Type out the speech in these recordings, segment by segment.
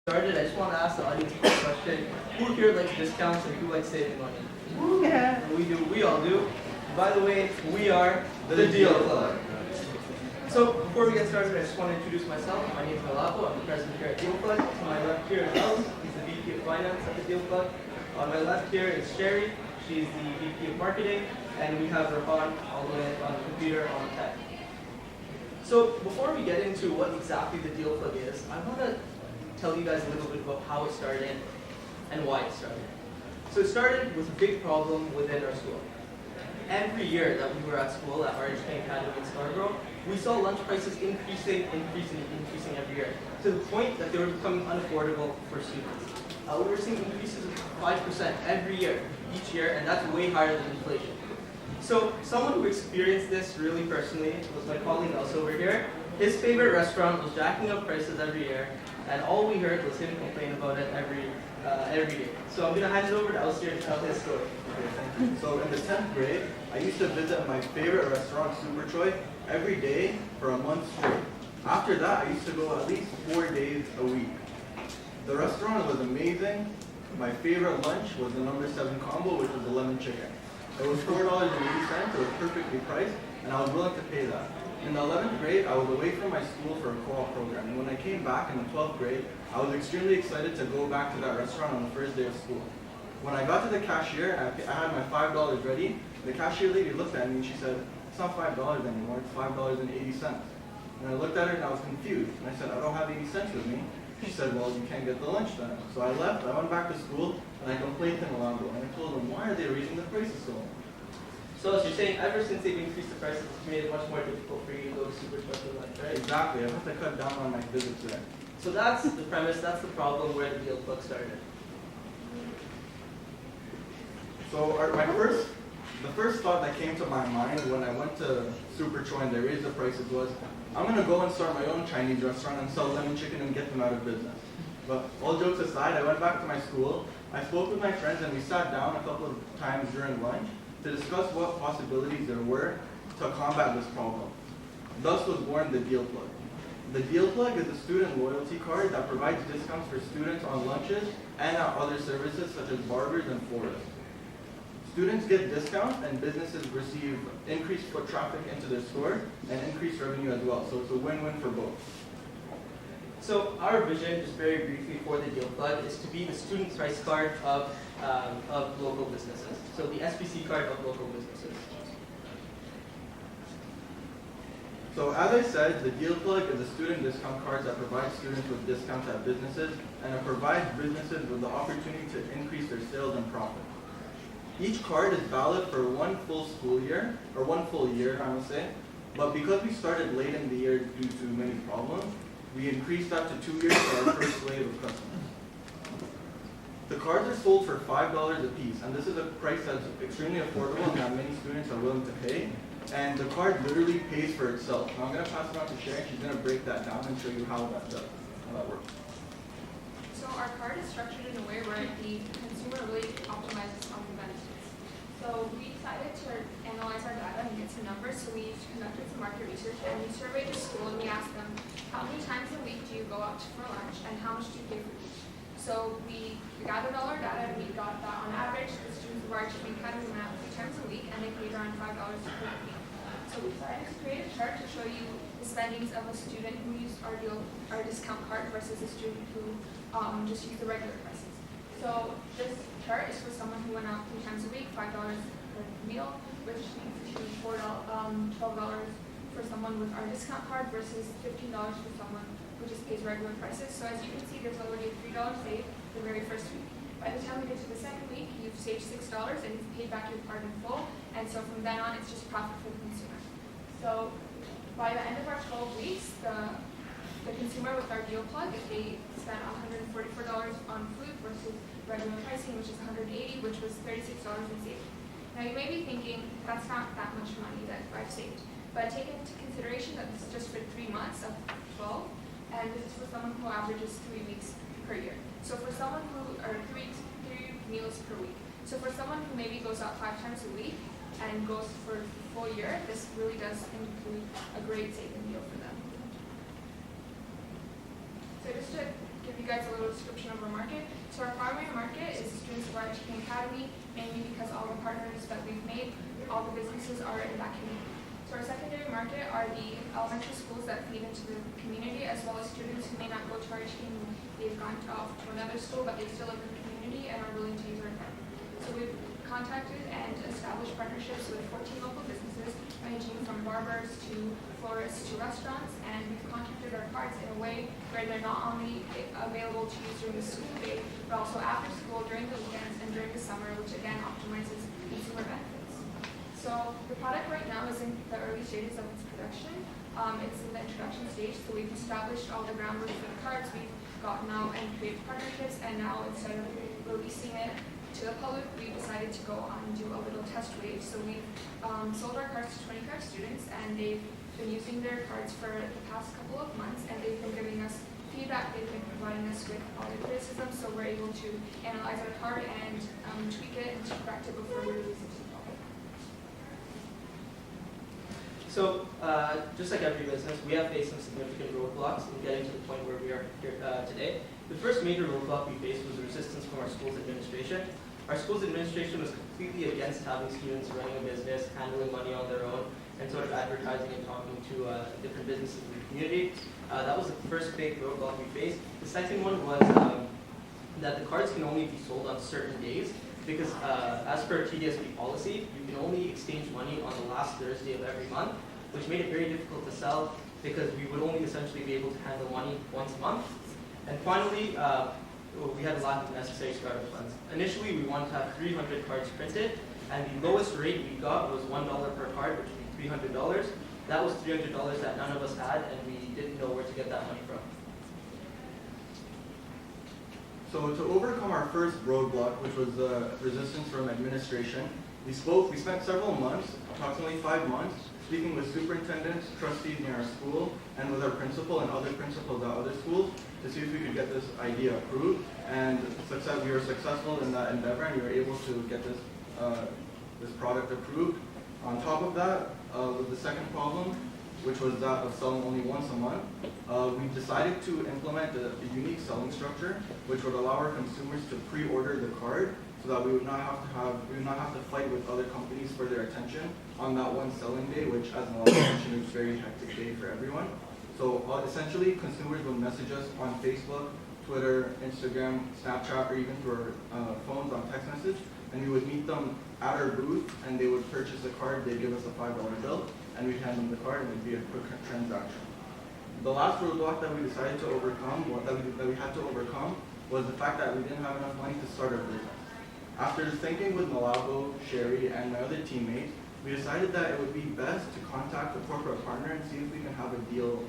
Started, I just want to ask the audience a quick question. Who here likes discounts and who likes saving money? Yeah. We do. We all do. By the way, we are The Deal Plug. So before we get started, I just want to introduce myself. My name is Malapo. I'm the president here at DealPlug. To my left here is Els. He's the VP of Finance at the DealPlug. On my left here is Sherry. She's the VP of Marketing. And we have Rahan all the way on the computer on tech. So before we get into what exactly the DealPlug is, I want to tell you guys a little bit about how it started and why it started. So it started with a big problem within our school. Every year that we were at school at RH Academy in Scarborough, we saw lunch prices increasing every year, to the point that they were becoming unaffordable for students. We were seeing increases of 5% every year, each year, and that's way higher than inflation. So someone who experienced this really personally was my colleague Els over here. His favorite restaurant was jacking up prices every year, and all we heard was him complain about it every day. So I'm going to hand it over to Els here to tell his story. Okay, thank you. So in the 10th grade, I used to visit my favorite restaurant, Super Choi, every day for a month straight. After that, I used to go at least 4 days a week. The restaurant was amazing. My favorite lunch was the number 7 combo, which was the lemon chicken. It was $4.80, it was perfectly priced, and I was willing to pay that. In the 11th grade, I was away from my school for a co-op program, and when I came back in the 12th grade, I was extremely excited to go back to that restaurant on the first day of school. When I got to the cashier, I had my $5 ready. The cashier lady looked at me and she said, "It's not $5 anymore, it's $5.80. And I looked at her and I was confused, and I said, "I don't have 80 cents with me." She said, "Well, you can't get the lunch then." So I left, I went back to school, and I complained to Milano, and I told them, "Why are they raising the prices so much?" So as you're saying, ever since they've increased the prices, it's made it much more difficult for you to go to Super Choi for lunch, right? Exactly, I have to cut down on my visits there. So that's the premise, that's the problem where the DealPlug started. So the first thought that came to my mind when I went to Super Choi and they raised the prices was, I'm going to go and start my own Chinese restaurant and sell lemon chicken and get them out of business. But all jokes aside, I went back to my school, I spoke with my friends, and we sat down a couple of times during lunch to discuss what possibilities there were to combat this problem. Thus was born the DealPlug. The DealPlug is a student loyalty card that provides discounts for students on lunches and at other services such as barbers and florists. Students get discounts and businesses receive increased foot traffic into their store and increased revenue as well. So it's a win-win for both. So our vision, just very briefly for the DealPlug, is to be the student price card of local businesses. So the SPC card of local businesses. So as I said, the DealPlug is a student discount card that provides students with discounts at businesses, and it provides businesses with the opportunity to increase their sales and profit. Each card is valid for one full school year, or 1 full year, I must say, but because we started late in the year due to many problems, we increased that to 2 years for our first wave of customers. The cards are sold for $5 a piece, and this is a price that's extremely affordable and that many students are willing to pay. And the card literally pays for itself. Now I'm going to pass it on to Sharon. She's going to break that down and show you how that works. So our card is structured in a way where the consumer really optimizes on the benefits. So we decided to analyze our data and get some numbers. So we conducted some market research and we surveyed the school and we asked them, how many times a week do you go out for lunch and how much do you pay for each? So we gathered all our data and we got that on average the students of our academy went out 3 times a week and they paid around $5 per week. So we decided to create a chart to show you the spendings of a student who used our discount card versus a student who just used the regular prices. So this chart is for someone who went out 3 times a week, $5 per meal, which leads to $12 for someone with our discount card versus $15 for someone who just pays regular prices. So as you can see, there's already a $3 saved the very first week. By the time we get to the second week, you've saved $6 and you've paid back your card in full. And so from then on, it's just profit for the consumer. So by the end of our 12 weeks, the consumer with our DealPlug, if they spent $144 on food versus regular pricing, which is $180, which was $36 in savings. Now you may be thinking, that's not that much money that I've saved. But take into consideration that this is just for 3 months of 12, and this is for someone who averages 3 weeks per year. So for someone who, or 3 meals per week. So for someone who maybe goes out 5 times a week and goes for a full year, this really does include a great saving deal for them. So just to give you you guys a little description of our market. So our primary market is the students of our education academy, mainly because all the partners that we've made, all the businesses are in that community. So our secondary market are the elementary schools that feed into the community, as well as students who may not go to our education. They've gone off to another school, but they still live in the community and are willing to use our card. So we've contacted and established partnerships with 14 local businesses, ranging from barbers to florists to restaurants, and we've contracted our cards in a way where they're not only available to use during the school day, but also after school, during the weekends, and during the summer, which again optimizes consumer benefits. So the product right now is in the early stages of its production. It's in the introduction stage, so we've established all the groundwork for the cards. We've gotten out and created partnerships, and now instead of releasing it to the public, we decided to go on and do a little test wave. So we've sold our cards to 25 students, and they've been using their cards for the past couple of months, and they've been giving us feedback. They've been providing us with all the criticism, so we're able to analyze our card and tweak it and correct it before we release it to the public. So, just like every business, we have faced some significant roadblocks in getting to the point where we are here today. The first major roadblock we faced was resistance from our school's administration. Our school's administration was completely against having students running a business, handling money on their own, and sort of advertising and talking to different businesses in the community. That was the first big roadblock we faced. The second one was that the cards can only be sold on certain days, because as per TDSB policy, you can only exchange money on the last Thursday of every month, which made it very difficult to sell because we would only essentially be able to handle money once a month. And finally, we had a lack of necessary startup funds. Initially, we wanted to have 300 cards printed, and the lowest rate we got was $1 per card, which would be $300. That was $300 that none of us had, and we didn't know where to get that money from. So to overcome our first roadblock, which was resistance from administration, we spent several months, approximately 5 months, speaking with superintendents, trustees in our school, and with our principal and other principals at other schools to see if we could get this idea approved. And we were successful in that endeavor, and we were able to get this product approved. On top of that, with the second problem, which was that of selling only once a month, we decided to implement a unique selling structure, which would allow our consumers to pre-order the card, so that we would not have to fight with other companies for their attention on that one selling day, which, as Nalapa mentioned, is a very hectic day for everyone. So essentially, consumers would message us on Facebook, Twitter, Instagram, Snapchat, or even through our phones on text message, and we would meet them at our booth, and they would purchase a card. They'd give us a $5 bill, and we'd hand them the card, and it'd be a quick transaction. The last roadblock that we decided to overcome, that we had to overcome, was the fact that we didn't have enough money to start our business. After thinking with Malabo, Sherry, and my other teammates, we decided that it would be best to contact the corporate partner and see if we can have a deal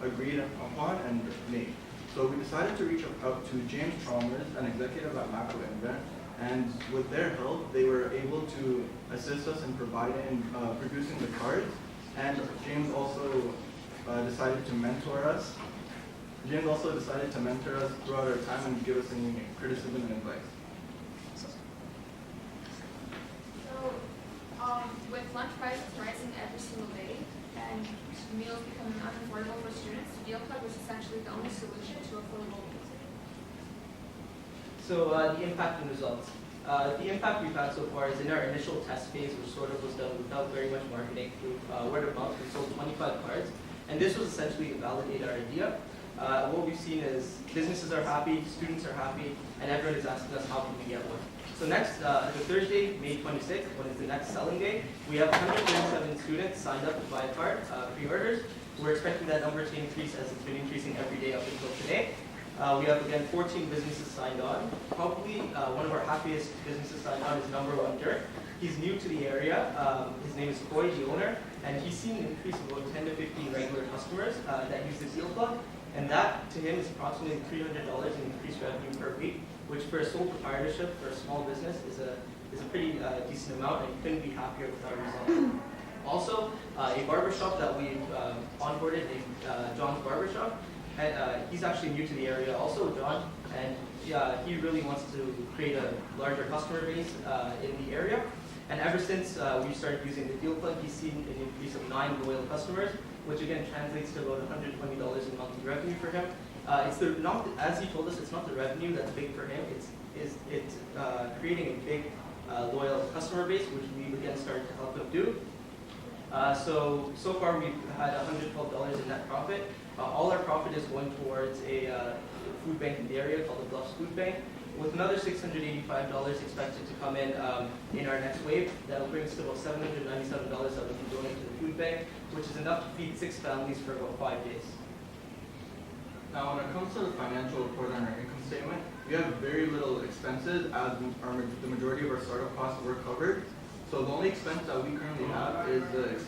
agreed upon and made. So we decided to reach out to James Chalmers, an executive at Macro Invent, and with their help, they were able to assist us in producing the cards. And James also decided to mentor us. Throughout our time and give us any criticism and advice. With lunch prices rising every single day and meals becoming unaffordable for students, DealPlug was essentially the only solution to affordable meals. So the impact and results. The impact we've had so far is in our initial test phase, which sort of was done without very much marketing through word of mouth. We sold 25 cards, and this was essentially to validate our idea. What we've seen is businesses are happy, students are happy, and everyone is asking us how can we get one. So next, the Thursday, May 26th, when is the next selling day, we have 137 students signed up to buy a card, pre-orders. We're expecting that number to increase as it's been increasing every day up until today. We have, again, 14 businesses signed on. Probably one of our happiest businesses signed on is Number One Dirt. He's new to the area. His name is Coy, the owner, and he's seen an increase of about 10 to 15 regular customers that use the DealPlug. And that, to him, is approximately $300 in increased revenue per week, which for a sole proprietorship, for a small business, is a pretty decent amount, and you couldn't be happier with our results. Also, a barbershop that we've onboarded, John's Barbershop, and he's actually new to the area also, John, and he really wants to create a larger customer base in the area. And ever since we started using the DealPlug, he's seen an increase of 9 loyal customers, which again translates to about $120 in monthly revenue for him. It's not, as he told us, it's not the revenue that's big for him. It's creating a big loyal customer base, which we've again started to help him do. So far we've had $112 in net profit. All our profit is going towards a food bank in the area called the Bluffs Food Bank, with another $685 expected to come in our next wave. That'll bring us to about $797 that we can donate to the food bank, which is enough to feed 6 families for about 5 days. Now, when it comes to the financial report on our income statement, we have very little expenses as the majority of our startup costs were covered. So the only expense that we currently have is the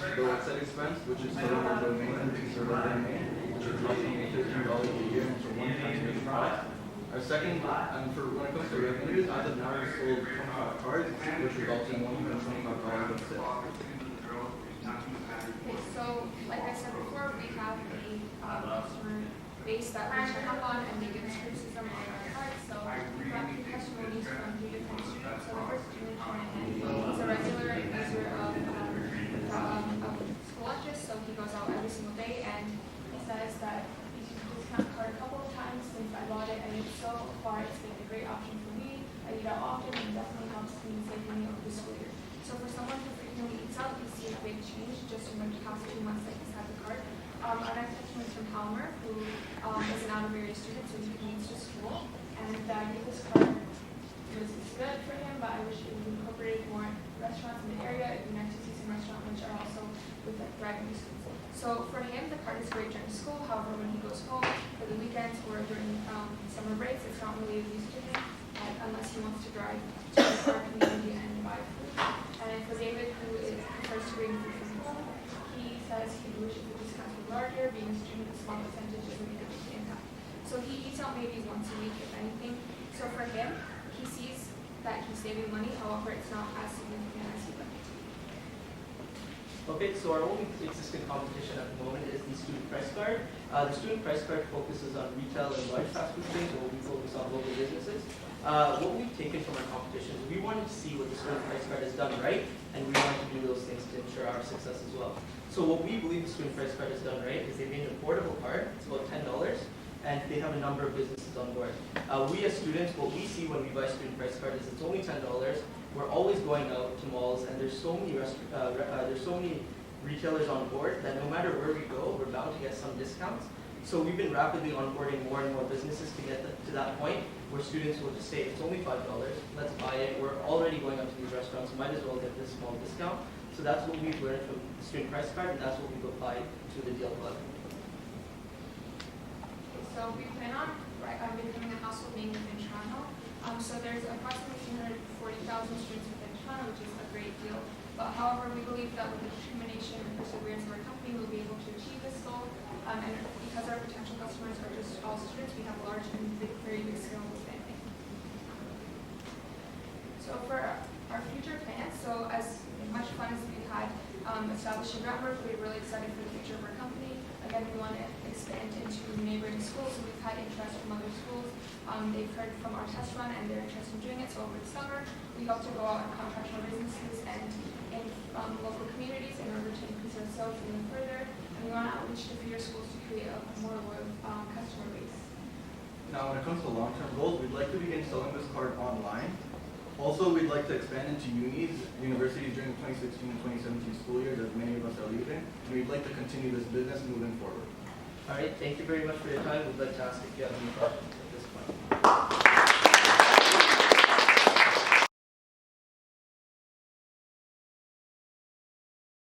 website expense, which is for our domain and server domain, which is roughly $15 a year, and it's a one-time cost. Our second, and for when it comes to revenues, as of now, we sold 25 cards, which results in $125 of sales. Okay, so like I said before, we have a customer base that we check up on, and they give us criticism on our cards. So we got 3 testimonies from 3 different students. So the first student, he's a regular user of school lunches, so he goes out every single day, and he says that he's used the discount card a couple of times since I bought it, and it's so far it's been a great option for me. I eat out often, and it definitely helps me save money over the school year. So for someone who frequently eats out, you see a big change just in the past 2 months that he's had the card. Our next testimony is from Palmer, who is an out-of-area student, so he commutes to school, and this card was good for him, but I wish it was incorporated more restaurants in the area. It'd be nice to see some restaurants which are also with like thriving schools. So for him, the card is great during school. However, when he goes home for the weekends or during summer breaks, it's not really of use to him unless he wants to drive to our community and buy food. And for David, who prefers to bring food from home, he says he wishes the discounts were larger. Being a student, a small percentage doesn't make a big impact. So he eats out maybe once a week, if anything. So for him, he sees that he's saving money. However, it's not as significant as he would like it to be. Okay, so our only existing competition at the moment is the student price card. The student price card focuses on retail and large fast food chains, while we focus on local businesses. What we've taken from our competition is we wanted to see what the student price card has done right, and we wanted to do those things to ensure our success as well. So what we believe the student price card has done right is they made an affordable card. It's about $10, and they have a number of businesses on board. We as students, what we see when we buy student price card is it's only $10. We're always going out to malls, and there's so many retailers on board that no matter where we go, we're bound to get some discounts. So we've been rapidly onboarding more and more businesses to get to that point where students will just say, it's only $5, let's buy it. We're already going out to these restaurants, might as well get this small discount. So that's what we've learned from the student price card, and that's what we've applied to the DealPlug. So we plan on becoming a household name within Toronto. So there's approximately 240,000 students within Toronto, which is a great deal. But however, we believe that with the determination and perseverance of our company, we'll be able to achieve this goal. And because our potential customers are just all students, we have a large and very big scalable family. So for our future plans, so as much fun as we've had establishing groundwork, we're really excited for the future of our company. Again, we want to expand into neighboring schools, so we've had interest from other schools. They've heard from our test run and they're interested in doing it, so over the summer, we hope to go out and contact more businesses and in local communities in order to increase our sales even further. And we want to outreach to fewer schools to create a more loyal customer base. Now, when it comes to long-term goals, we'd like to begin selling this card online. Also, we'd like to expand into universities during the 2016 and 2017 school year, as many of us are leaving. And we'd like to continue this business moving forward. All right, thank you very much for your time. We'd like to ask if you have any questions at this point.